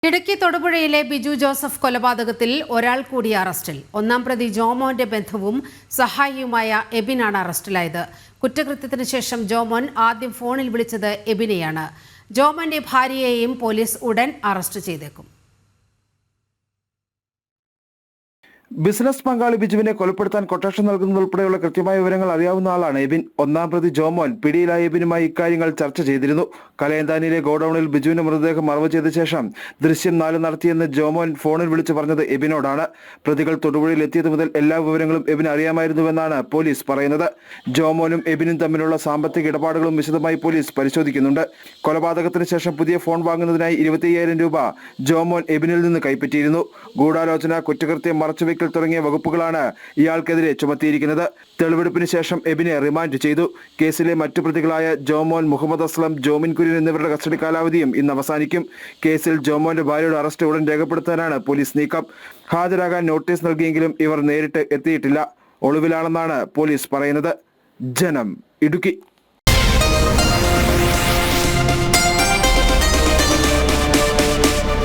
Idukki തൊടുപുഴയിലെ Biju Joseph കൊലപാതകത്തിൽ ഒരാൾ കൂടി അറസ്റ്റിൽ. ഒന്നാം പ്രതി ജോമോന്റെ ബന്ധുവും സഹായിയുമായ എബിനാണ് അറസ്റ്റിലായത്. കുറ്റകൃത്യത്തിന് ശേഷം ജോമോൻ ആദ്യം ഫോണിൽ വിളിച്ചത് എബിനെയാണ്. ജോമോന്റെ ഭാര്യയെയും പോലീസ് ഉടൻ അറസ്റ്റ് ചെയ്തേക്കും. ബിസിനസ് പങ്കാളി ബിജുവിനെ കൊലപ്പെടുത്താൻ കൊട്ടേഷൻ നൽകുന്നതുൾപ്പെടെയുള്ള കൃത്യമായ വിവരങ്ങൾ അറിയാവുന്ന ആളാണ് എബിൻ. ഒന്നാം പ്രതി ജോമോൻ പിടിയിലായ എബിനുമായി ഇക്കാര്യങ്ങൾ ചർച്ച ചെയ്തിരുന്നു. കലയന്താനിയിലെ ഗോഡൌണിൽ ബിജുവിന്റെ മൃതദേഹം മറവ് ചെയ്ത ശേഷം ദൃശ്യം 4 നടത്തിയെന്ന് ജോമോൻ ഫോണിൽ വിളിച്ചു പറഞ്ഞത് എബിനോടാണ്. പ്രതികൾ തൊടുപുഴയിൽ എത്തിയത് മുതൽ എല്ലാ വിവരങ്ങളും എബിന് അറിയാമായിരുന്നുവെന്നാണ് പോലീസ് പറയുന്നത്. ജോമോനും എബിനും തമ്മിലുള്ള സാമ്പത്തിക ഇടപാടുകളും വിശദമായി പോലീസ് പരിശോധിക്കുന്നുണ്ട്. കൊലപാതകത്തിന് ശേഷം പുതിയ ഫോൺ വാങ്ങുന്നതിനായി 25,000 രൂപ ജോമോൻ എബിനിൽ നിന്ന് കൈപ്പറ്റിയിരുന്നു. ഗൂഢാലോചന, കുറ്റകൃത്യം, മറച്ചുവെക്കൽ തുടങ്ങിയ വകുപ്പുകളാണ് ഇയാൾക്കെതിരെ ചുമത്തിയിരിക്കുന്നത്. തെളിവെടുപ്പിന് ശേഷം എബിനെ റിമാൻഡ് ചെയ്തു. കേസിലെ മറ്റു പ്രതികളായ ജോമോൻ, മുഹമ്മദ് അസ്ലം, ജോമിൻ കുര്യൻ എന്നിവരുടെ കസ്റ്റഡി കാലാവധിയും ഇന്ന് അവസാനിക്കും. കേസിൽ ജോമോന്റെ ഭാര്യയുടെ അറസ്റ്റ് ഉടൻ രേഖപ്പെടുത്താനാണ് പോലീസ് നീക്കം. ഹാജരാകാൻ നോട്ടീസ് നൽകിയെങ്കിലും ഇവർ നേരിട്ട് എത്തിയിട്ടില്ല. ഒളിവിലാണെന്നാണ് പോലീസ് പറയുന്നത്. ജനം, ഇടുക്കി.